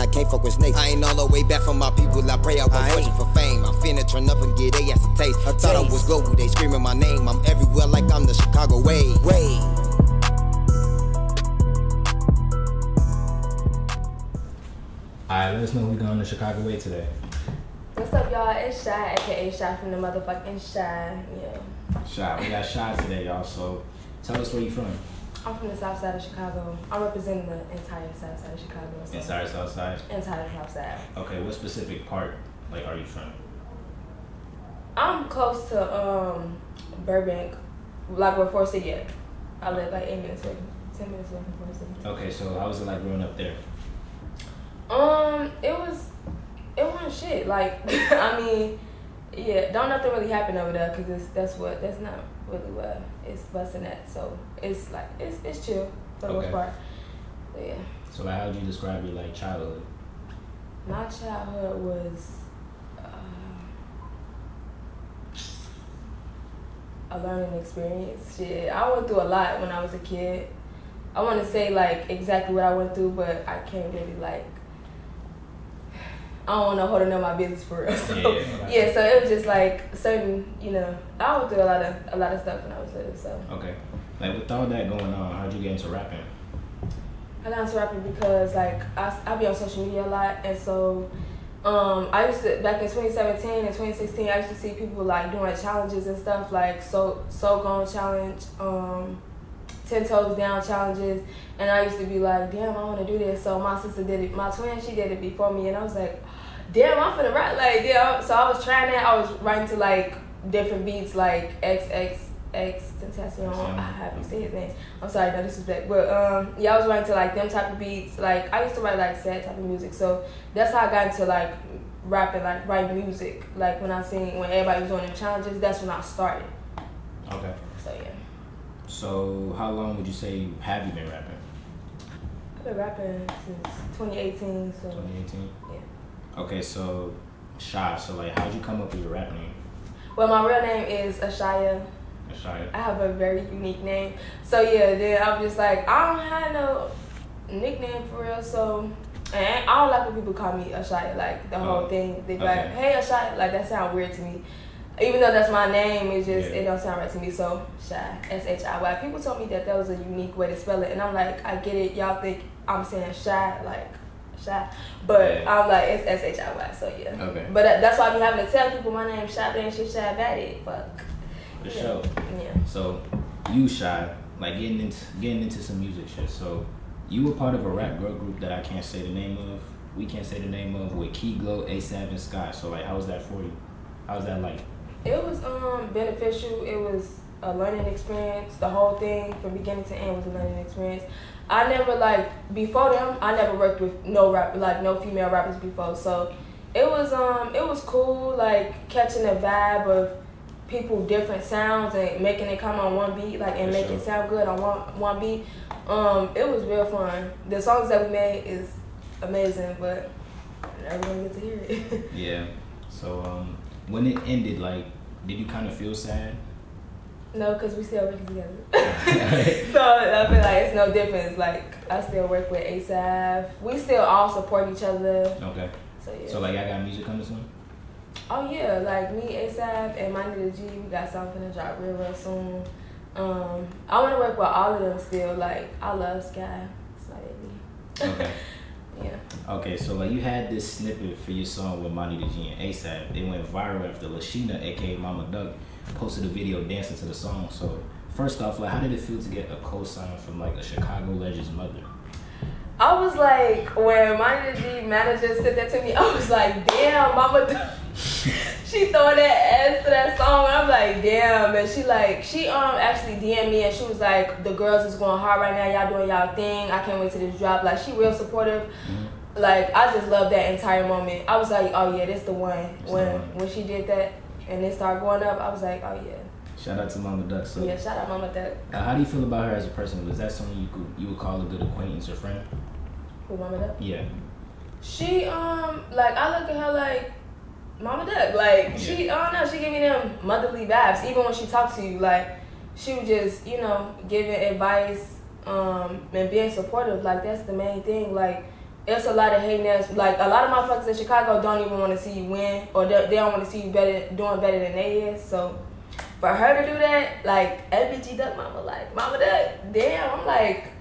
I can't fuck with snakes. I ain't all the way back from my people, I pray I won't fortune for fame. I'm finna turn up and get they ass a taste. I thought I was global, they screaming my name. I'm everywhere like I'm the Chicago way. Alright, let us know who we going the Chicago way today. What's up, y'all? It's Shiy, aka Shiy from the motherfucking Shiy. Yeah. Shiy, we got Shiy today, y'all. So tell us where you from. I'm from the south side of Chicago. I'm representing the entire south side of Chicago. So Entire south side? Entire south side. Okay, what specific part are you from? I'm close to Burbank, like where Forest City at. I live like 8 minutes away, 10 minutes away from Forest City. Okay, so how was it like growing up there? It wasn't shit. Like, I mean, yeah, don't nothing really happen over there because that's not really where it's busting at. So it's like it's chill for the most part. But yeah. So like, how would you describe your like childhood? My childhood was a learning experience. Shit, I went through a lot when I was a kid. I want to say like exactly what I went through, but I can't really like. I don't want to hold on my business for real. So yeah, so it was just like certain, I went through a lot of stuff when I was little. So okay, like with all that going on, how'd you get into rapping? I got into rapping because like I be on social media a lot, and so I used to back in 2017 and 2016 I used to see people like doing challenges and stuff like so gone challenge, 10 toes down challenges, and I used to be like, damn, I want to do this. So my sister did it, my twin, she did it before me, and I was like, damn, I'm finna rap like, yeah. So I was trying that. I was writing to like different beats like XXX Tentacion. I haven't said his name. I'm sorry, no disrespect. But yeah, I was writing to like them type of beats. Like I used to write like sad type of music. So that's how I got into like rapping, like writing music. Like when everybody was doing them challenges, that's when I started. Okay. So yeah. So how long would you say have you been rapping? I've been rapping since 2018. So 2018? Yeah. Okay, so Shiy. So like, how'd you come up with your rap name? Well, my real name is Ashaya. I have a very unique name. So yeah, then I was just like, I don't have no nickname for real. So and I don't like when people call me Ashaya. Like the whole thing, they be like, hey Ashaya. Like that sounds weird to me. Even though that's my name, it don't sound right to me. So Shiy, S-H-I-Y. People told me that was a unique way to spell it, and I'm like, I get it. Y'all think I'm saying Shiy, like Shiy, but I'm like, it's S-H-I-Y. So yeah. Okay. But that's why I be having to tell people my name Shiy, but ain't shit Shiy about it. Fuck. For sure. Yeah. So you Shiy, like getting into some music shit. So you were part of a rap girl group that I can't say the name of. We can't say the name of, with Key Glow, ASAP, and Scott. So like, how was that for you? How was that like? It was beneficial. It was a learning experience. The whole thing from beginning to end was a learning experience. I never before them, I never worked with no female rappers before. So it was cool, like catching the vibe of people different sounds and making it come on one beat, and make it sound good on one beat. It was real fun. The songs that we made is amazing, but everyone gets to hear it. Yeah. So when it ended, did you kind of feel sad? No, because we still working together. So I feel like it's no difference. Like, I still work with ASAP. We still all support each other. Okay. So yeah. So I got music coming soon? Oh yeah, like me, ASAP, and Moni Da G, we got something to drop real soon. I want to work with all of them still. Like, I love Sky. So okay. Yeah. Okay, so you had this snippet for your song with Moni Da G and ASAP. It went viral after Lashina, aka Mama Duck, posted a video dancing to the song. So first off, how did it feel to get a co-sign from a Chicago legend's mother? I was like, when Moni Da G manager said that to me, I was like, damn, Mama Duck. She throwing that ass to that song, and I'm like, damn. And she actually DM'd me, and she was like, the girls is going hard right now, y'all doing y'all thing, I can't wait till this drop. Like, she real supportive. Mm-hmm. Like, I just love that entire moment. I was like, oh yeah, this the one. When she did that and it started going up, I was like, oh yeah. Shout out to Mama Duck. So yeah, shout out Mama Duck. How do you feel about her as a person? Was that someone you would call a good acquaintance or friend? Who, Mama Duck? Yeah. She I look at her like Mama Duck. Like, she, I don't know, she give me them motherly vibes. Even when she talks to you, she was just, giving advice, and being supportive. Like, that's the main thing. Like, it's a lot of hating ass. Like, a lot of motherfuckers in Chicago don't even want to see you win, or they don't want to see you doing better than they is. So for her to do that, like, FBG Duck Mama Duck, damn, I'm like,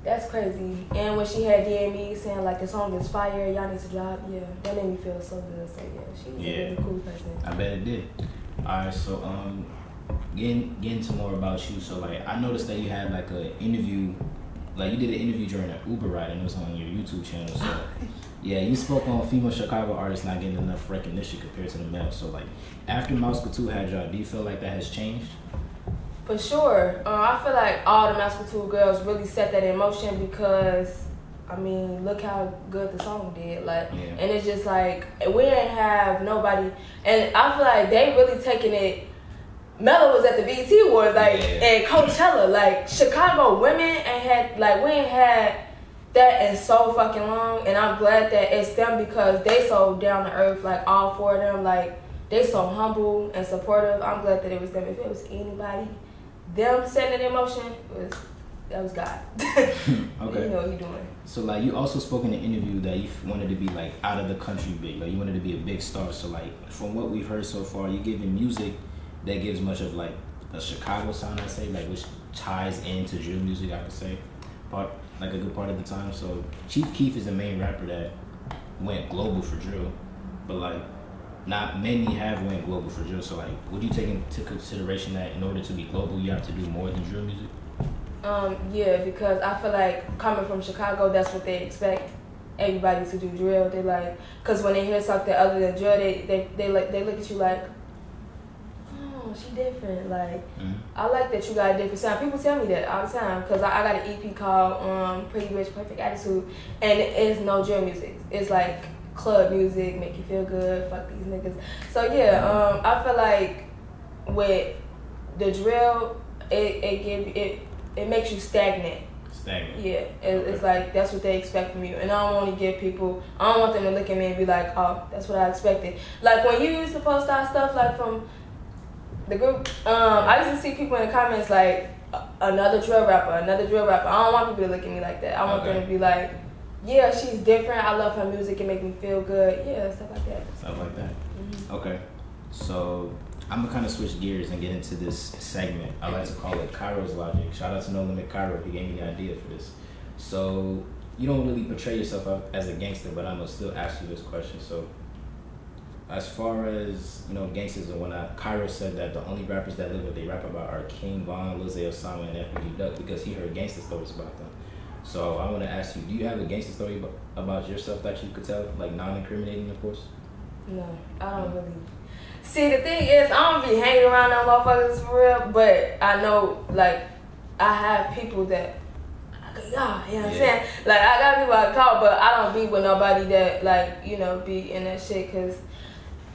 that's crazy. And when she had DM me saying, like, the song is fire, y'all need to drop, yeah, that made me feel so good. So yeah, she's a really cool person. I bet it did. Alright, so getting to more about you. So like, I noticed that you had like an interview. Like, you did an interview during an Uber ride, and it was on your YouTube channel. So, yeah, you spoke on female Chicago artists not getting enough recognition compared to the male. So, like, after Mouse Couture had y'all, do you feel like that has changed? For sure. I feel like all the Mouse Couture girls really set that in motion because, I mean, look how good the song did. Like, and it's just like, we didn't have nobody. And I feel like they really taking it. Mello was at the BET Awards, like, and Coachella, like, Chicago women ain't had, like, we ain't had that in so fucking long, and I'm glad that it's them because they so down to earth, like, all four of them, like, they so humble and supportive. I'm glad that it was them. If it was anybody, them setting it in motion, that was God. Okay. You know what you doing. So, like, you also spoke in an interview that you wanted to be, like, out of the country big, like, you wanted to be a big star. So, like, from what we've heard so far, you're giving music that gives much of like a Chicago sound, I say, like, which ties into drill music, I could say, like a good part of the time. So Chief Keef is the main rapper that went global for drill, but like not many have went global for drill. So like, would you take into consideration that in order to be global, you have to do more than drill music? Yeah, because I feel like coming from Chicago, that's what they expect everybody to do drill. They like, cause when they hear something other than drill, they look at you like, she different. Like, I like that you got a different sound. People tell me that all the time because I got an EP called Pretty Rich Perfect Attitude, and it's no drill music. It's like club music, make you feel good, fuck these niggas. So yeah, I feel like with the drill, it makes you stagnant. Yeah, it's like that's what they expect from you, and I don't want to give people. I don't want them to look at me and be like, oh, that's what I expected. Like when you used to post out stuff like from the group, I used to see people in the comments like, another drill rapper. I don't want people to look at me like that. I want them to be like, yeah, she's different. I love her music. It make me feel good. Yeah, stuff like that. Mm-hmm. Okay. So I'm going to kind of switch gears and get into this segment. I like to call it Cairo's Logic. Shout out to No Limit Cairo. He gave me the idea for this. So you don't really portray yourself as a gangster, but I'm going to still ask you this question. So as far as, you know, gangsters and whatnot, Cairo said that the only rappers that live what they rap about are King Von, Lil Zay Osama, and FBG Duck because he heard gangster stories about them. So I want to ask you, do you have a gangster story about yourself that you could tell, like non-incriminating, of course? No, I don't really. See, the thing is, I don't be hanging around them motherfuckers for real, but I know, like, I have people that, you know what I'm saying? Like, I got people I call, but I don't be with nobody that, like, you know, be in that shit, because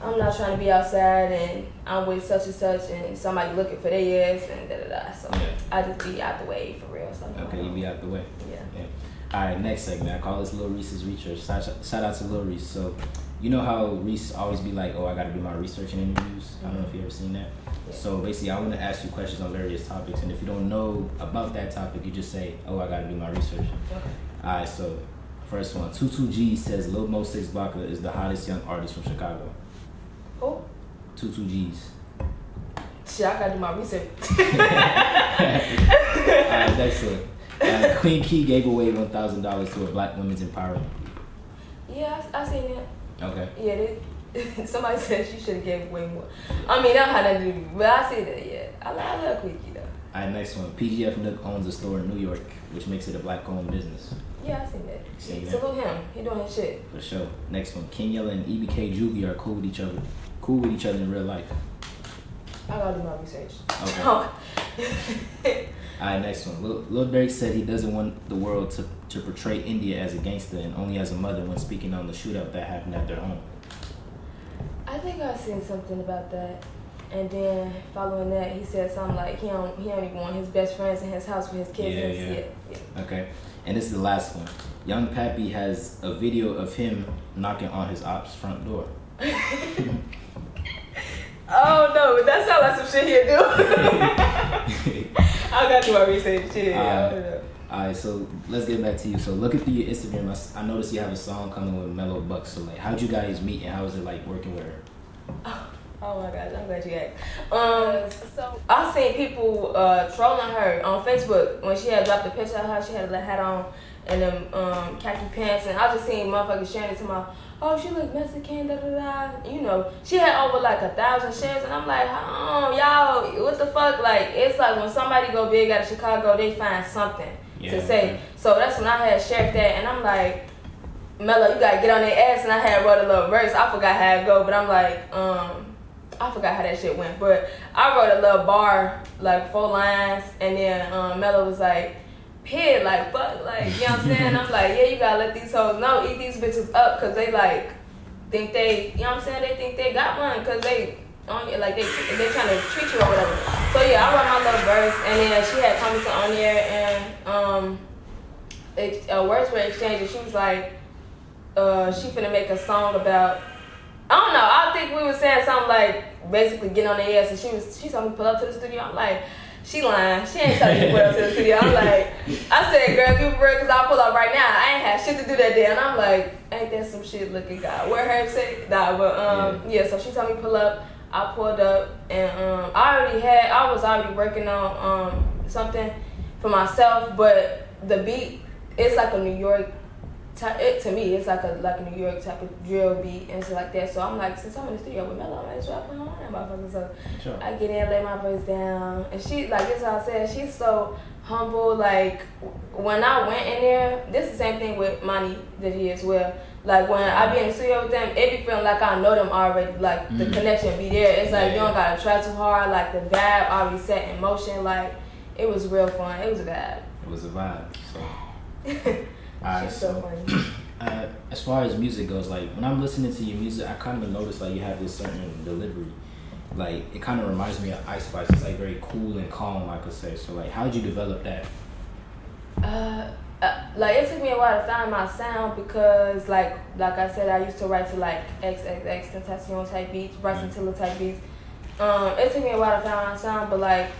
I'm not trying to be outside and I'm with such and such and somebody looking for their ass and da-da-da. So I just be out the way for real. So okay, you be out the way. Yeah. All right, next segment. I call this Lil Reese's Research. Shout out to Lil Reese. So, you know how Reese always be like, oh, I got to do my research and interviews? I don't know if you ever seen that. Yeah. So basically, I want to ask you questions on various topics. And if you don't know about that topic, you just say, oh, I got to do my research. Okay. All right, so first one. 22G says Lil Mo 6 Baka is the hottest young artist from Chicago. Who? 22Gs. Shit, I gotta do my research. Alright, next one. Queen Key gave away $1,000 to a black women's empowerment. Yeah, I seen that. Okay. Yeah, somebody said she should have gave away more. I mean, that had nothing to do, but I see that. Yeah, I love Queen Key though. Alright, next one. PGF Nook owns a store in New York, which makes it a black-owned business. Yeah, I seen that. Salute him. He doing his shit. For sure. Next one. King Yella and EBK Juvie are cool with each other. Cool with each other in real life. I gotta do my research. Okay. Alright, next one. Lil Durk said he doesn't want the world to portray India as a gangster and only as a mother when speaking on the shootout that happened at their home. I think I seen something about that. And then following that, he said something like he don't even want his best friends in his house with his kids. Yeah. Okay. And this is the last one. Young Pappy has a video of him knocking on his op's front door. Oh no, but that sounds like some shit he'll do. I gotta do my research. Alright, so let's get back to you. So look at your Instagram. I noticed you have a song coming with Mello Buckzz. So like, how'd you guys meet and how was it like working with her? Oh my gosh, I'm glad you asked. So I seen people trolling her on Facebook when she had dropped a picture of her. She had a hat on and them khaki pants, and I just seen motherfuckers sharing it to my, oh, she look Mexican, da da da. You know, she had over like 1,000 shares, and I'm like, y'all, what the fuck? Like, it's like when somebody go big out of Chicago, they find something to say. So that's when I had shared that, and I'm like, Mello, you gotta get on their ass, and I had wrote a little verse. I forgot how it go, but I'm like, I forgot how that shit went, but I wrote a little bar, like 4 lines, and then Mello was like, "Pig, like fuck, like you know what I'm saying?" I'm like, "Yeah, you gotta let these hoes know, eat these bitches up, cause they like think they, you know what I'm saying? They think they got one, cause they on you, like they trying to treat you or whatever." So yeah, I wrote my little verse, and then she had commented on there, and words were exchanged. She was like, she finna make a song about, I don't know, I think we were saying something like basically getting on their ass, and she told me to pull up to the studio. I'm like, she lying. She ain't telling me to pull up to the studio. I'm like, I said, girl, you for real, because I'll pull up right now. I ain't had shit to do that day. And I'm like, ain't that some shit looking God? Where her say? Nah, but yeah, so she told me to pull up. I pulled up, and I was already working on something for myself, but the beat, it's like a New York, to me, it's like a New York type of drill beat and shit like that. So I'm like, since I'm in the studio with Mello, I might as well put on that motherfucker. So Sure. I get in, lay my voice down, and she, like, this is how I said, she's so humble. Like, when I went in there, this is the same thing with Moni Da G as well. Like, when I be in the studio with them, it be feeling like I know them already. Like, the connection be there. It's like, you don't gotta try too hard. Like, the vibe already set in motion. Like, it was real fun. It was a vibe. It was a vibe. So. She's so funny. As far as music goes, like when I'm listening to your music, I kind of notice like you have this certain delivery. Like it kind of reminds me of Ice Spice. It's like very cool and calm, I could say. So like, how did you develop that? Like it took me a while to find my sound because like I said, I used to write to like XXX Tentacion type beats, Bryson Tiller type beats. It took me a while to find my sound, but like,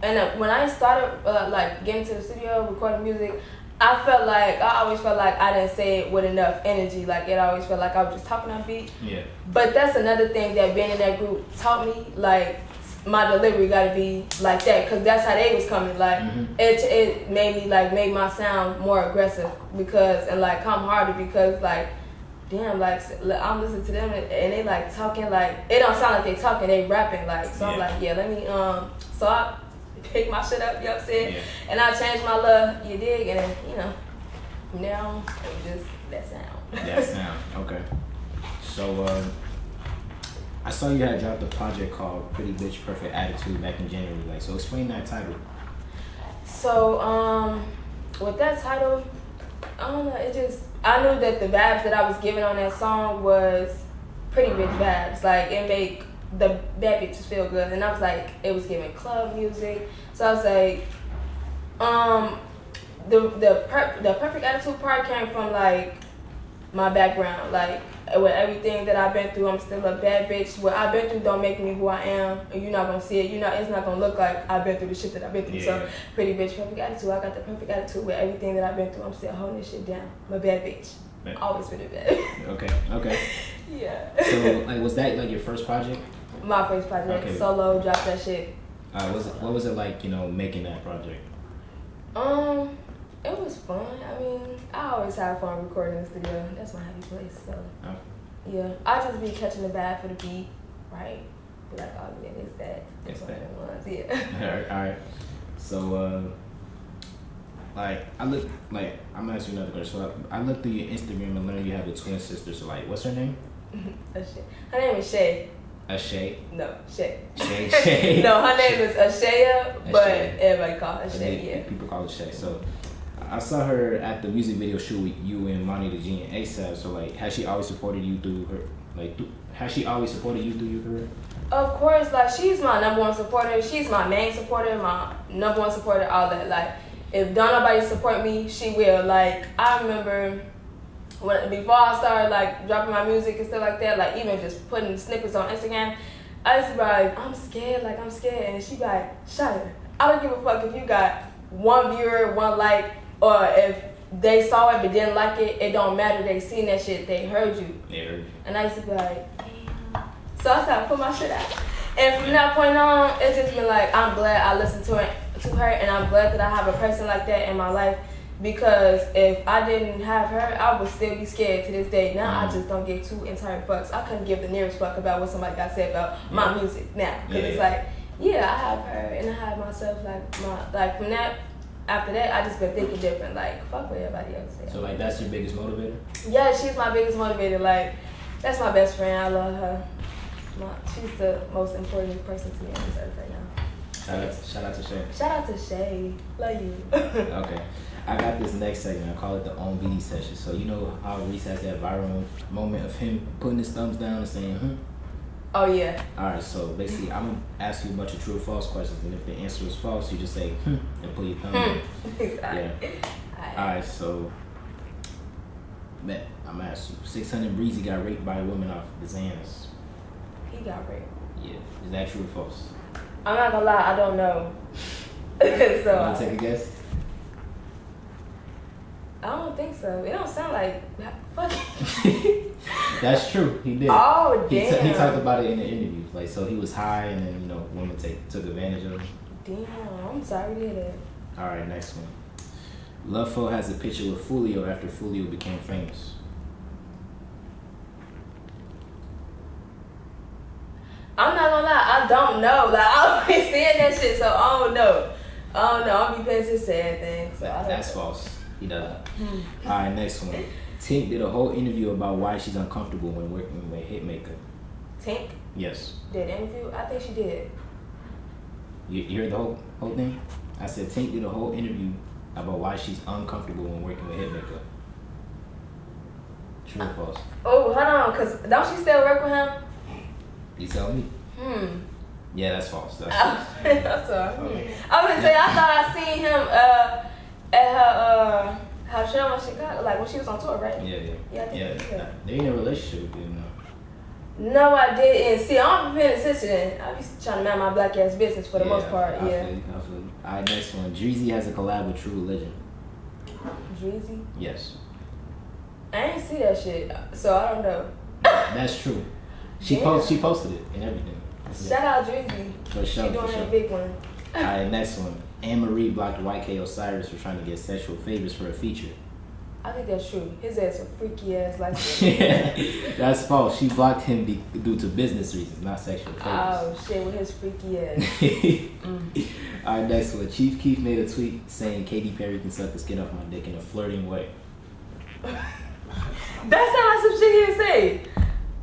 and when I started like getting to the studio, recording music, I always felt like I didn't say it with enough energy. Like, it always felt like I was just talking on beat. Yeah. But that's another thing that being in that group taught me. Like, my delivery got to be like that, because that's how they was coming. Like, it made me, like, make my sound more aggressive because, and, like, come harder because, like, damn, like, I'm listening to them and they, like, talking, like, it don't sound like they talking, they rapping, like, so I'm like, yeah, let me, so I pick my shit up, you know what I'm saying? Yeah. And I changed my little, you dig, and then, you know, from now on, it was just that sound. That sound, okay. So, I saw you had dropped a project called Pretty Bitch Perfect Attitude back in January. Like, so explain that title. So, with that title, I don't know, it just, I knew that the vibes that I was giving on that song was pretty bitch vibes. Like, it make the bad bitches feel good, and I was like, it was giving club music. So I was like, the perfect attitude part came from like my background, like with everything that I've been through. I'm still a bad bitch. What I've been through don't make me who I am, and you're not gonna see it. It's not gonna look like I've been through the shit that I've been through. Yeah. So pretty bitch, perfect attitude. I got the perfect attitude with everything that I've been through. I'm still holding this shit down. I'm a bad bitch. Yeah. Always been a bad. Okay. Yeah. So like, was that like your first project? My first project, okay. Solo, dropped that shit. What was it like, making that project? It was fun. I mean, I always have fun recording in the studio. That's my happy place. So, yeah, I just be catching the vibe for the beat, right? Be like, oh yeah, it's that. It's that. Yeah. All right. So, I'm gonna ask you another question. So I looked through your Instagram and learned you have a twin sister. So like, what's her name? Her name is Shiy. Shiy? No, Shiy. Shiy. No, her name is Shiy, but everybody call her Shiy. Yeah. People call her Shiy. So I saw her at the music video shoot with you and Moni Da G and ASAP. So like, has she always supported you through her? Has she always supported you through your career? Of course, like she's my number one supporter. She's my main supporter, my number one supporter. All that. Like, if don't nobody support me, she will. Like, I remember before I started like dropping my music and stuff like that, like even just putting snippets on Instagram, I used to be like, I'm scared, and she be like, Shiy, I don't give a fuck if you got one viewer, one like, or if they saw it but didn't like it, it don't matter. They seen that shit, they heard you. They heard you. And I used to be like, damn. So I started putting my shit out. And from that point on, it's just been like, I'm glad I listened to her, and I'm glad that I have a person like that in my life. Because if I didn't have her, I would still be scared to this day. Now I just don't give two entire fucks. I couldn't give the nearest fuck about what somebody got said about my music now. Because it's like, yeah, I have her and I have myself. Like from that, after that, I just been thinking different. Like, fuck what everybody else says. So like that's your biggest motivator? Yeah, she's my biggest motivator. Like, that's my best friend. I love her. She's the most important person to me on this earth right now. Shout out to Shiy. Shout out to Shiy. Love you. Okay. I got this next segment. I call it the On BD session. So you know how Reese has that viral moment of him putting his thumbs down and saying, Oh, yeah. Alright, so basically I'm going to ask you a bunch of true or false questions. And if the answer is false, you just say, and put your thumb down. Yeah. Alright, so, man, I'm going to ask you. 600 Breezy got raped by a woman off the Xans. He got raped. Yeah. Is that true or false? I'm not gonna lie, I don't know. So You want to take a guess? I don't think so. It don't sound like fuck. That's true. He did. Oh damn. He talked about it in the interview. Like, so he was high, and then women took advantage of him. Damn, I'm sorry to hear that. All right, next one. Loveful has a picture with Fulio after Fulio became famous. I'm not gonna lie, I don't know. Like, I always saying that shit, so I don't know. I'll be paying some sad things. So That's false. He doesn't. All right, next one. Tink did a whole interview about why she's uncomfortable when working with Hitmaker. Tink? Yes. Did an interview? I think she did. You heard the whole thing? I said Tink did a whole interview about why she's uncomfortable when working with Hitmaker. True or false? Oh, hold on, cause don't she still work with him? You tell me. Yeah, that's false. That's false. That's all. Okay. I was gonna say, I thought I seen him at her show in Chicago, like when she was on tour, right? Yeah. They in a relationship with him now. No, I didn't. See, I'm paying attention. I be trying to mind my black ass business for the most part. I feel you. All right, next one. Dreezy has a collab with True Religion. Dreezy? Yes. I ain't see that shit, so I don't know. That's true. She posted it and everything. Shout out Dreezy. For sure. She doing that big one. All right, next one. Anne-Marie blocked YK Osiris for trying to get sexual favors for a feature. I think that's true. His ass a freaky ass like that. Yeah, that's false. She blocked him due to business reasons, not sexual favors. Oh shit, with his freaky ass. All right, next one. Chief Keef made a tweet saying Katy Perry can suck the skin off my dick in a flirting way. That sounds like some shit he'd say.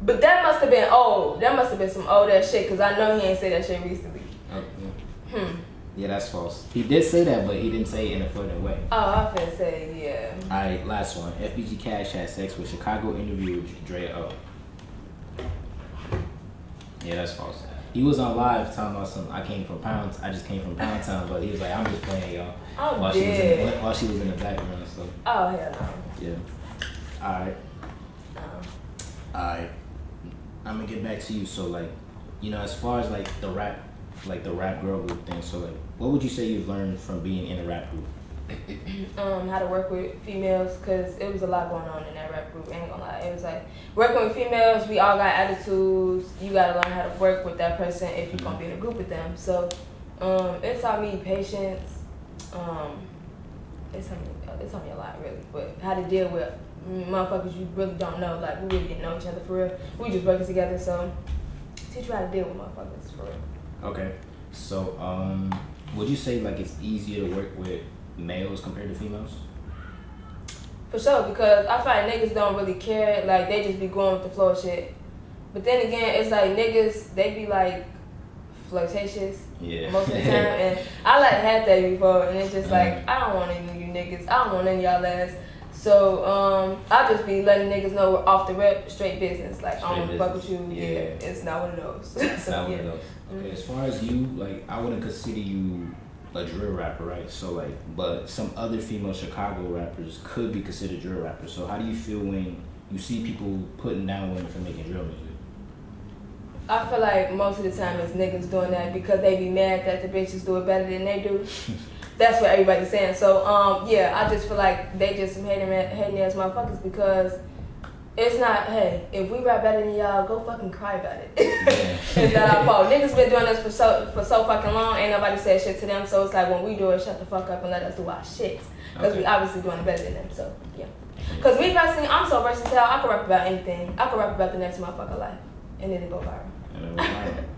But that must have been old. That must have been some old ass shit, because I know he ain't said that shit recently. Oh, yeah. Yeah, that's false. He did say that, but he didn't say it in a flirting way. Oh, I finna say, yeah. Alright, last one. FBG Cash had sex with Chicago interviewer Dre O. Yeah, that's false. He was on live talking about I just came from Pound Town, but he was like, I'm just playing y'all. Oh, while she was in the background, so. Oh, hell no. Yeah. Alright. Alright. I'm gonna get back to you. So, like, as far as like the rap girl group thing, so like, what would you say you've learned from being in a rap group? How to work with females, because it was a lot going on in that rap group. I ain't gonna lie. It was like working with females. We all got attitudes. You gotta learn how to work with that person if you're gonna be in a group with them. So, it taught me patience. It taught me a lot, really. But how to deal with motherfuckers you really don't know. Like, we really didn't know each other for real. We just working together, so teach you how to deal with motherfuckers for real. Okay. So, would you say like it's easier to work with males compared to females? For sure, because I find niggas don't really care. Like, they just be going with the flow of shit. But then again, it's like niggas, they be like flirtatious most of the time. And I like had that before, and it's just like, I don't want any of you niggas. I don't want any of y'all ass. So, I just be letting niggas know we're off the rep, straight business. Like, I don't fuck with you. Yeah. It's not one of those. It's not one of those. Okay, as far as you, like, I wouldn't consider you a drill rapper, right? So, like, but some other female Chicago rappers could be considered drill rappers. So how do you feel when you see people putting down women for making drill music? I feel like most of the time it's niggas doing that because they be mad that the bitches do it better than they do. That's what everybody's saying. So yeah, I just feel like they just some hating ass motherfuckers because it's not, hey, if we rap better than y'all, go fucking cry about it. It's not our fault. Niggas been doing this for so fucking long, ain't nobody said shit to them, so it's like when we do it, shut the fuck up and let us do our shit. Because we obviously doing it better than them, so yeah. Because me personally, I'm so versatile, I can rap about anything. I can rap about the next motherfucker life, and then it go viral.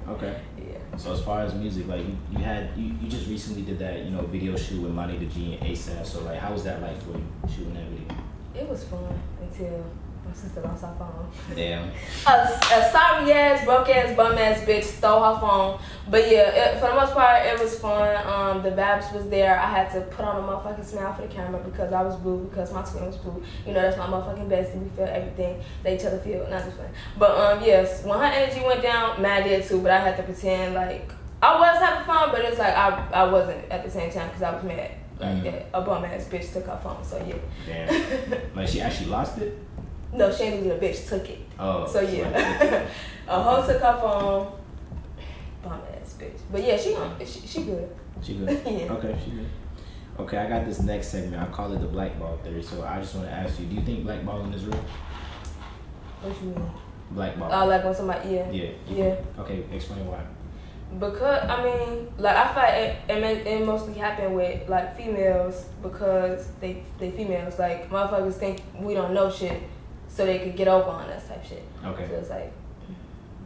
Okay. Yeah. So as far as music, like you just recently did that, you know, video shoot with Moni Da G and ASAP. So like, how was that like for you shooting that video? It was fun until my sister lost her phone. Damn. A sorry ass, broke ass, bum ass bitch stole her phone. But yeah, for the most part, it was fun. The Babs was there. I had to put on a motherfucking smile for the camera because I was blue, because my twin was blue. You know, that's my motherfucking bestie. We feel everything they each other feel. Not just fun. But yes, when her energy went down, Mad did too. But I had to pretend like I was having fun, but it's like I wasn't at the same time because I was mad. Like that a bum ass bitch took her phone. So yeah. Damn. Like she actually lost it? No, she ain't losing, a bitch took it. Oh. So yeah. A hoe took her phone. Bum ass bitch. But yeah, she good. She good? Yeah. Okay, she good. Okay, I got this next segment. I call it the blackball theory. So I just want to ask you, do you think blackballing is real? What you mean? Blackball. Oh, like when somebody, yeah. Yeah. Yeah. Okay, explain why. Because, I mean, like, I feel like it mostly happen with, like, females because they females. Like, motherfuckers think we don't know shit so they could get over on us type shit. Okay. So it's like,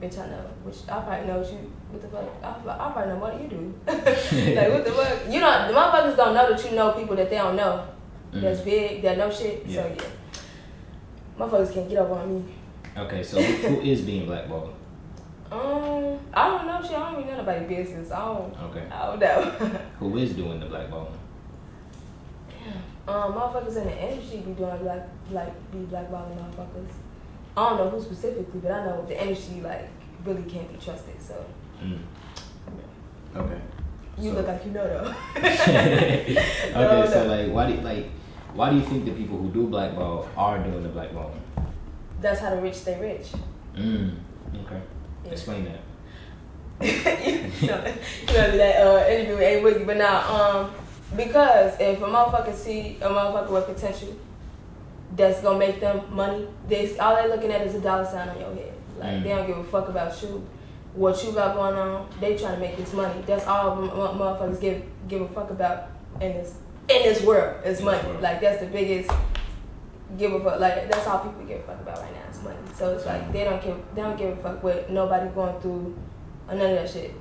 bitch, I know. Which I probably know what the fuck. I probably know more than you do. Like, what the fuck? You know, the motherfuckers don't know that you know people that they don't know. That's big, that know shit. Yeah. So, yeah. Motherfuckers can't get over on me. Okay, so who is being blackballed? I don't know shit. I don't really know nobody's business. I don't know. Who is doing the blackballing? Motherfuckers in the industry be doing blackballing motherfuckers. I don't know who specifically, but I know the industry like really can't be trusted. So. Okay. You look like you know though. Okay, so like, why do you think the people who do blackball are doing the blackballing? That's how the rich stay rich. Okay. Yeah. Explain that. you know that interview with A Wiggy, but now because if a motherfucker see a motherfucker with potential that's gonna make them money, all they looking at is a dollar sign on your head. Like they don't give a fuck about you, what you got going on. They trying to make this money. That's all motherfuckers give a fuck about in this world is money. Like that's the biggest give a fuck. Like that's all people give a fuck about right now is money. So it's like they don't give a fuck with nobody going through or none of that shit.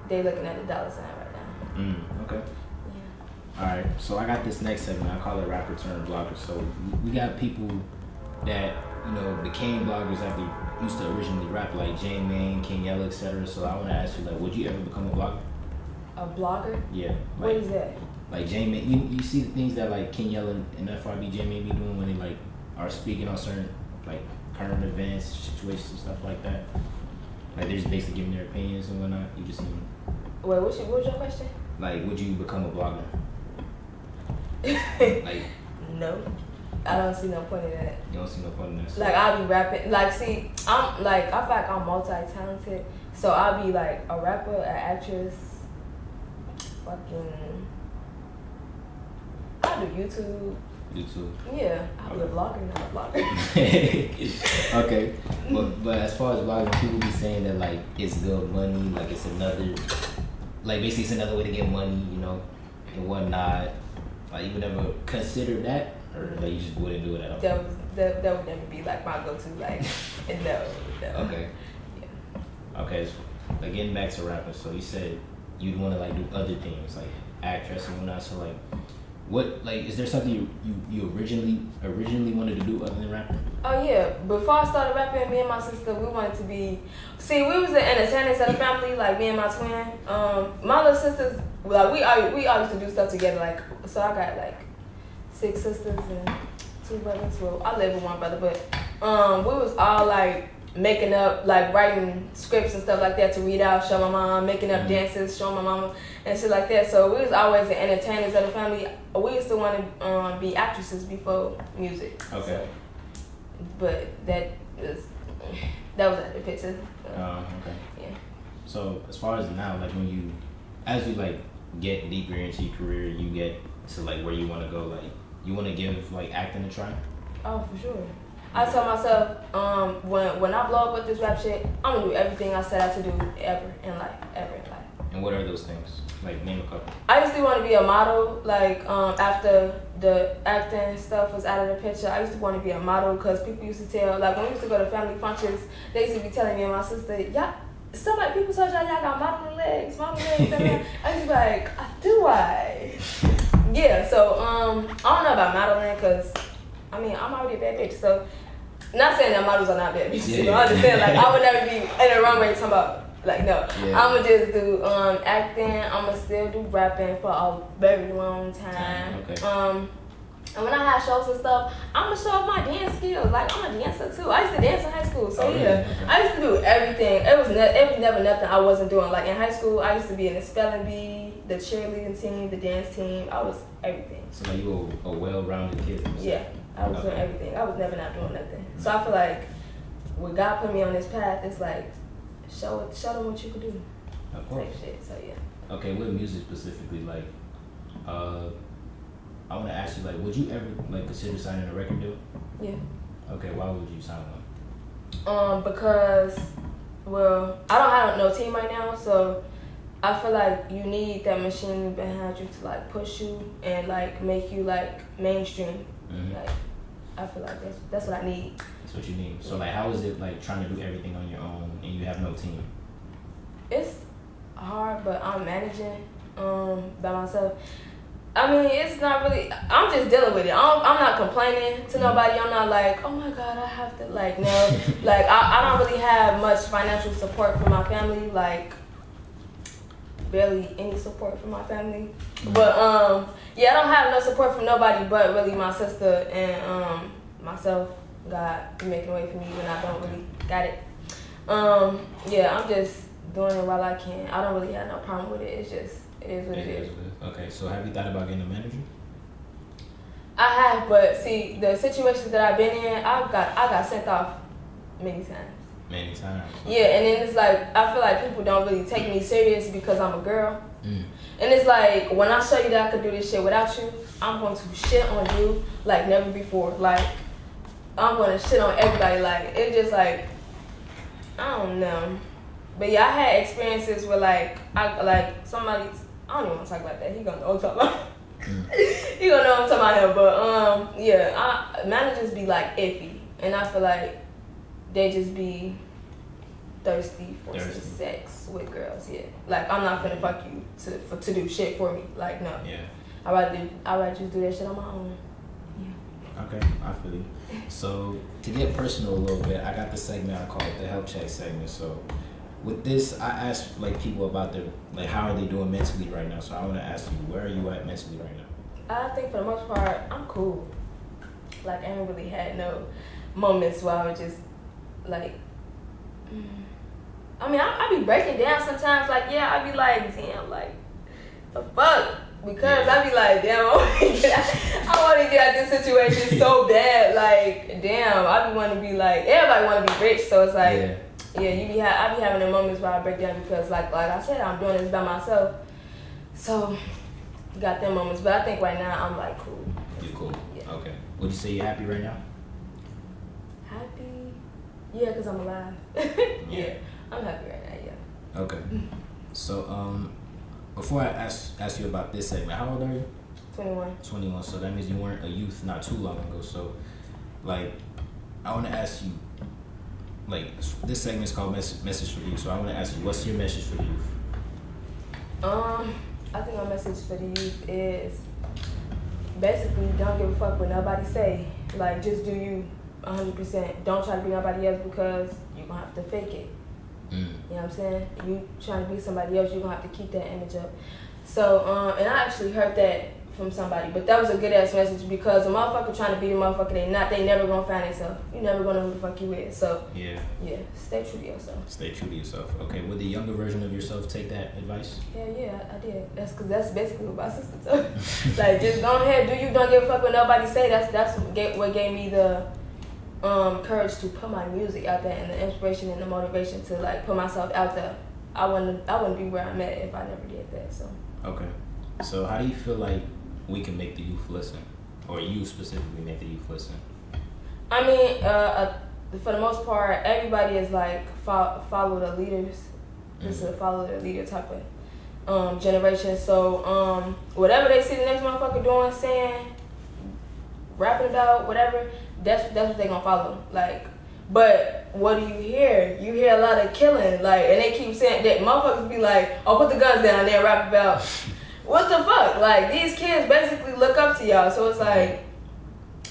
They looking at the dollar sign right now. Okay. Yeah. All right. So I got this next segment. I call it rapper turned blogger. So we got people that became bloggers after used to originally rap, like J Mane, King Yella, etc. So I want to ask you, like, would you ever become a blogger? A blogger? Yeah. What is that? Like J Mane, you see the things that like King Yella and FRB J Mane be doing when they like are speaking on certain like current events, situations, and stuff like that. Like they're just basically giving their opinions and whatnot. You just seen. Wait, what was your question? Like, would you become a blogger? Like. No. I don't see no point in that. You don't see no point in that. Like I'll be rapping. Like see, I feel like I'm multi-talented. So I'll be like a rapper, an actress, fucking. I'll do YouTube. Yeah, I'll be a vlogger, not a blogger. Okay, but as far as blogging, people be saying that like it's good money, like it's another, like basically it's another way to get money, and whatnot. Like you would never consider that, or like you just wouldn't do it at all. That would never be like my go-to. Like no. Okay. Yeah. Okay. So, like getting back to rapping, so you said you'd want to like do other things like actress and whatnot. So like. What is there something you originally wanted to do other than rapping? Oh yeah, before I started rapping, me and my sister we wanted to be. See, we was the entertainers of the family, like me and my twin. My little sisters, like we all used to do stuff together. Like so, I got like 6 sisters and 2 brothers. Well, I live with 1 brother, but we was all like making up, like writing scripts and stuff like that to read out, show my mom, making up dances, showing my mama and shit like that. So we was always the entertainers of the family. We used to want to be actresses before music. Okay. So, but that was at the picture. So, okay. Yeah. So as far as now, like as you like get deeper into your career, you get to like where you want to go, like you want to give like acting a try? Oh, for sure. I tell myself, when I blow up with this rap shit, I'm gonna do everything I set out to do ever in life. And what are those things? Like name a couple. I used to want to be a model, like after the acting stuff was out of the picture. I used to want to be a model because people used to tell, like when we used to go to family functions, they used to be telling me and my sister, yeah, somebody, people told y'all got modeling legs. And I used to be like, do I? Yeah, so I don't know about modeling because, I mean, I'm already a bad bitch, so not saying that models are not bad bitches. Yeah. I'm just saying, like, I would never be in a runway talking about, like, no. Yeah. I'm going to just do acting. I'm going to still do rapping for a very long time. Okay. And when I have shows and stuff, I'm going to show off my dance skills. Like, I'm a dancer, too. I used to dance in high school, so yeah. Okay. I used to do everything. It was never nothing I wasn't doing. Like, in high school, I used to be in the spelling bee, the cheerleading team, the dance team. I was everything. So, like, you were a well-rounded kid? Yeah. I was doing everything. I was never not doing nothing. So I feel like when God put me on this path, it's like, show them what you can do. Of course. Type shit, so yeah. Okay, with music specifically, like, I want to ask you, like, would you ever, like, consider signing a record deal? Yeah. Okay, why would you sign one? Because, well, I don't have no team right now, so I feel like you need that machine behind you to, like, push you and, like, make you, like, mainstream. Mm-hmm. Like, I feel like that's what I need. That's what you need. So, like, how is it, like, trying to do everything on your own and you have no team? It's hard, but I'm managing by myself. I mean, it's not really, I'm just dealing with it. I'm not complaining to nobody. I'm not like, oh my God, I have to, like, no. Like, I don't really have much financial support from my family. Like, barely any support from my family. But, yeah, I don't have no support from nobody but really my sister and myself. God be making a way for me when I don't really got it. Yeah, I'm just doing it while I can. I don't really have no problem with it. It's just, it is what it is. Okay, so have you thought about getting a manager? I have, but see, the situations that I've been in, I got sent off many times. Many times? Yeah, and then it's like, I feel like people don't really take me serious because I'm a girl. Mm. And it's like, when I show you that I could do this shit without you, I'm going to shit on you like never before. Like, I'm going to shit on everybody. Like, it's just like, I don't know. But yeah, I had experiences where like, somebody, I don't even want to talk about that. He gonna know what I'm talking about. He gonna know what I'm talking about. But yeah, managers be like iffy, and I feel like they just be thirsty for some sex with girls. Yeah, like I'm not gonna fuck you to do shit for me. Like no. Yeah. I rather just do that shit on my own. Yeah. Okay, I feel you. So to get personal a little bit, I got the segment I call it the help check segment. So with this, I ask like people about their like how are they doing mentally right now. So I want to ask you, where are you at mentally right now? I think for the most part, I'm cool. Like I ain't really had no moments where I was just like, I mean, I be breaking down sometimes. Like yeah, I be like, damn, like the fuck. Because I be like, damn, I want to get out this situation so bad. Like, damn, I be want to be like, everybody want to be rich. So it's like, I be having the moments where I break down because, like I said, I'm doing this by myself. So, you got them moments. But I think right now I'm like cool. You're cool. Yeah. Okay. Would you say you're happy right now? Happy? Yeah, because I'm alive. Yeah, I'm happy right now. Yeah. Okay. So, before I ask you about this segment, how old are you? 21. 21, so that means you weren't a youth not too long ago. So, like, I want to ask you, like, this segment is called Message for You. So I want to ask you, what's your message for the youth? I think my message for the youth is basically don't give a fuck what nobody say. Like, just do you 100%. Don't try to be nobody else because you're going to have to fake it. You know what I'm saying? You trying to be somebody else, you're going to have to keep that image up. So, and I actually heard that from somebody, but that was a good ass message because a motherfucker trying to be the motherfucker they never going to find themselves. You never going to know who the fuck you is. So, yeah, stay true to yourself. Stay true to yourself. Okay, would the younger version of yourself take that advice? Yeah, I did. That's because that's basically what my sister told me. Like, just go ahead, do you, don't give a fuck what nobody say. That's what gave me the courage to put my music out there and the inspiration and the motivation to like put myself out there. I wouldn't be where I'm at if I never did that. So Okay. So how do you feel like we can make the youth listen, or you specifically make the youth listen? I mean, for the most part, everybody is like follow the leaders. This is a follow the leader type of generation. So whatever they see the next motherfucker doing, saying, rapping about, whatever, that's what they gonna follow. Like, but what do you hear? You hear a lot of killing, like, and they keep saying that motherfuckers be like, oh, put the guns down, and then rap about what the fuck? Like, these kids basically look up to y'all, so it's like,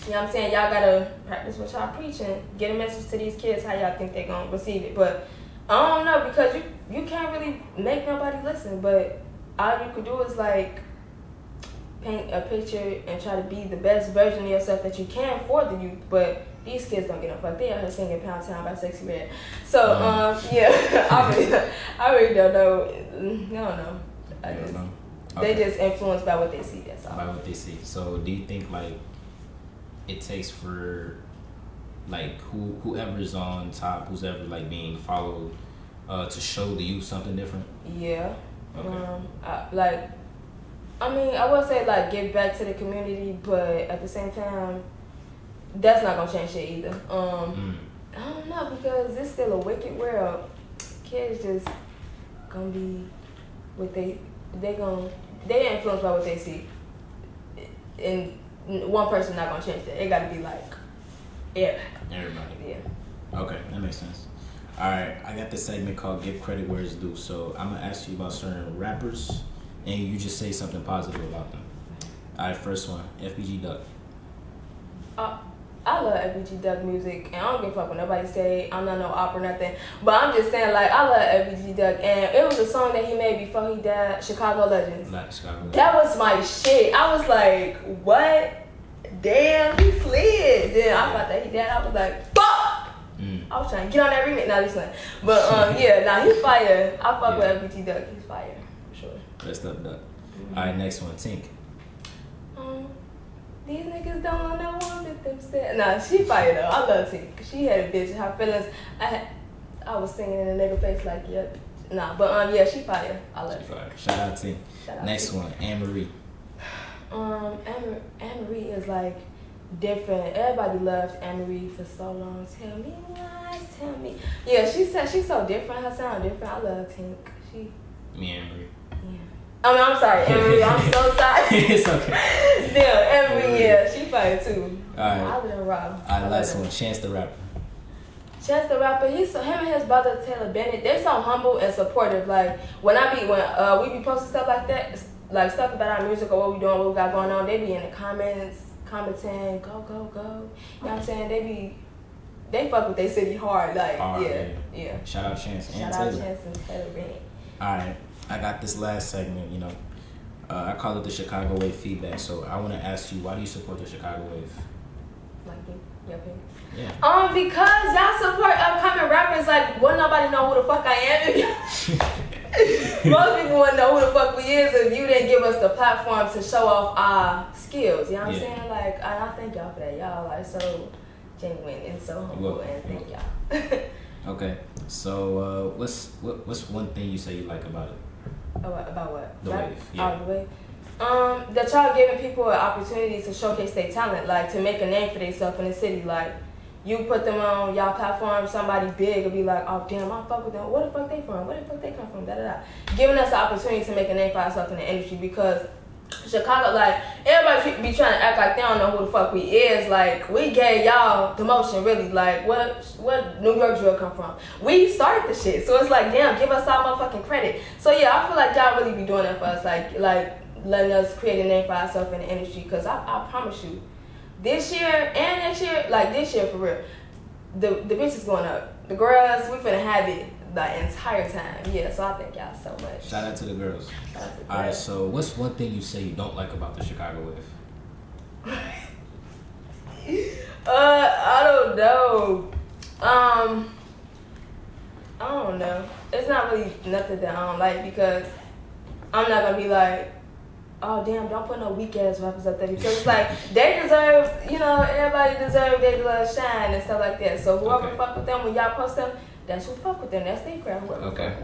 you know what I'm saying, y'all gotta practice what y'all preaching, get a message to these kids how y'all think they gonna receive it. But I don't know, because you can't really make nobody listen, but all you could do is like paint a picture and try to be the best version of yourself that you can for the youth. But these kids don't get no fuck. They out here singing Pound Town by Sexy Red. So yeah, I really don't know. I don't know. Okay. They just influenced by what they see. That's all. By what they see. So do you think like it takes for like whoever's on top, who's ever like being followed, to show the youth something different? Yeah. Okay. I mean, I would say like give back to the community, but at the same time, that's not gonna change shit either. I don't know, because it's still a wicked world. Kids just gonna be what they influenced by what they see, and one person not gonna change that. It gotta be like everybody. Yeah. Okay, that makes sense. All right, I got this segment called Give Credit Where It's Due. So I'm gonna ask you about certain rappers, and you just say something positive about them. All right, first one, FBG Duck. I love FBG Duck music, and I don't give a fuck what nobody say. I'm not no op or nothing, but I'm just saying, like, I love FBG Duck, and it was a song that he made before he died, Chicago Legends. That was my shit. I was like, what? Damn, he slid. Then I thought that he died. I was like, fuck. I was trying to get on that remix. Nah, this one. But yeah, nah, he's fire. I fuck with FBG Duck. He's fire for sure. Rest up, Duck. All right, next one, Tink. These niggas don't know one with themselves. Nah, she fire though. I love Tink. She had a bitch. Her feelings. I was singing in a nigga face like, yep. Nah, but yeah, she fire. I love Tink. Shout out Tink. Next one, Anne-Marie. Anne-Marie is like different. Everybody loved Anne-Marie for so long. Tell me why, tell me. Yeah, she's so different. Her sound different. I love Tink. Me, Anne-Marie. Yeah. I mean, I'm sorry, Anne-Marie. I'm so sorry. It's okay. Yeah, Anne-Marie. Yeah, she fire too. All right. I love Rob. All right, last one, Chance the Rapper. Chance the Rapper, him and his brother Taylor Bennett, they're so humble and supportive. Like when we be posting stuff like that, like stuff about our music or what we doing, what we got going on, they be in the commenting, go, go, go. You know what I'm saying? They fuck with their city hard. Like yeah. Shout out Chance. Shout out Chance and Taylor Bennett. All right, I got this last segment. You know, I call it the Chicago Wave feedback. So I want to ask you, why do you support the Chicago Wave? Like your opinion. Yeah. Because y'all support upcoming rappers. Like, wouldn't nobody know who the fuck I am? Most people wouldn't know who the fuck we is if you didn't give us the platform to show off our skills. You know what I'm saying? Like, and I thank y'all for that. Y'all are so genuine and so humble, and thank y'all. Okay, so what's one thing you say you like about it? About what? The Wave. Yeah. The Wave. That y'all giving people an opportunity to showcase their talent, like to make a name for themselves in the city. Like, you put them on y'all platform, somebody big will be like, oh damn, I fuck with them. Where the fuck they from? Where the fuck they come from? Da da da. Giving us the opportunity to make a name for ourselves in the industry, because Chicago, like, everybody be trying to act like they don't know who the fuck we is. Like, we gave y'all the motion, really. Like, what New York drill come from? We started the shit, so it's like, damn, give us our motherfucking credit. So yeah, I feel like y'all really be doing that for us, like letting us create a name for ourselves in the industry. Cause I promise you, this year and next year, like this year for real, the bitch is going up. The girls, we finna have it the entire time. Yeah, so I thank y'all so much. Shout out to the girls. All right, so what's one thing you say you don't like about the Chicago Wave? I don't know. I don't know. It's not really nothing that I don't like, because I'm not gonna be like, oh damn, don't put no weak ass rappers up there, because it's like they deserve, everybody deserve their little shine and stuff like that. So whoever fuck with them when y'all post them, that's who fuck with them. That's their crowd. Okay.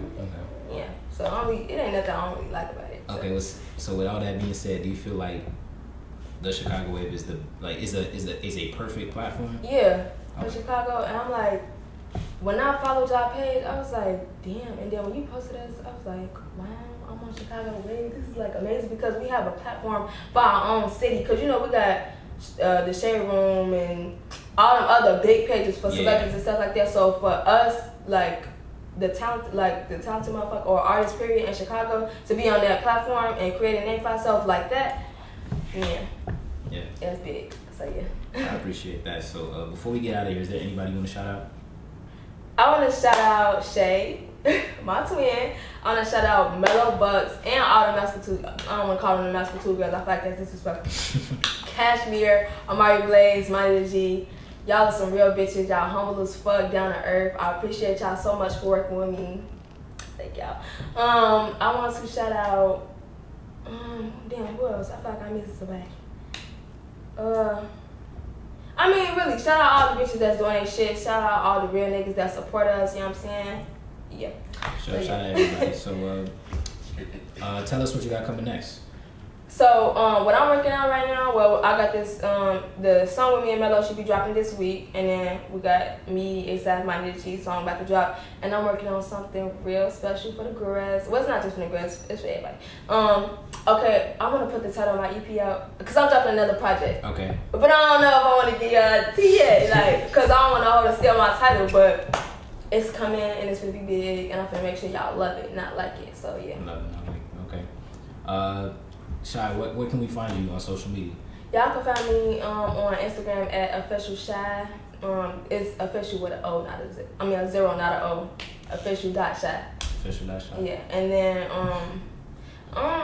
yeah. So it ain't nothing I don't really like about it. So. Okay, so with all that being said, do you feel like the Chicago Wave is a perfect platform? Yeah, for Okay. Chicago, and I'm like, when I followed y'all page, I was like, damn. And then when you posted us, I was like, wow, I'm on Chicago Wave. This is like amazing because we have a platform for our own city. Cause you know we got the Shade Room and all them other big pages for celebrities and stuff like that. So for us, like the talented motherfucker or artist period in Chicago to be on that platform and create a name for ourselves like that, yeah, that's big. So yeah. I appreciate that. So before we get out of here, is there anybody you want to shout out? I want to shout out Shiy, my twin. I want to shout out Mello Buckzz and all the Mascal 2. I don't want to call them the Mascal 2 girls. I feel like that's disrespectful. Cashmere, Amari Blaze, Moni Da G. Y'all are some real bitches. Y'all humble as fuck, down to earth. I appreciate y'all so much for working with me. Thank y'all. I want to shout out. Damn, who else? I feel like I missed somebody. I mean, really, shout out all the bitches that's doing their shit. Shout out all the real niggas that support us, you know what I'm saying? Yeah. Shout out everybody. So, tell us what you got coming next. So, what I'm working on right now, well, I got this, the song with me and Mello should be dropping this week. And then we got me, ASAP, Moni Da G song about to drop. And I'm working on something real special for the girls. Well, it's not just for the girls, it's for everybody. Okay, I want to put the title of my EP out because I'm dropping another project. Okay. But I don't know if I want to give y'all the tea yet, like, because I don't want to hold to steal my title, but it's coming and it's going to be big and I'm going to make sure y'all love it, not like it. So, yeah. Love it, not like it. Okay. Shiy, where can we find you on social media? Y'all can find me on Instagram at official Shiy. It's official with an O, not a zero. I mean a zero, not an O. Official.Shiy. Official.Shiy. Yeah, and then I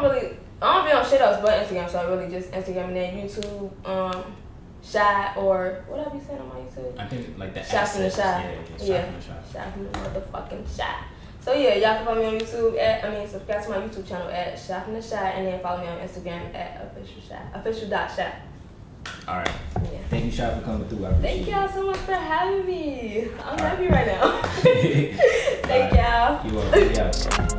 don't be on shit else but Instagram, so I really just Instagram and then YouTube, Shiy, or what I be saying on my YouTube? I think like the Shiy from the Shiy. Yeah. Shiy from the motherfucking Shiy. So yeah, y'all can follow me on YouTube subscribe to my YouTube channel at Shiy from the Shiy, and then follow me on Instagram at official.Shiy. Alright. Yeah. Thank you, Shiy, for coming through. I appreciate Thank y'all so much for having me. I'm happy right now. Thank y'all. You are. Yeah.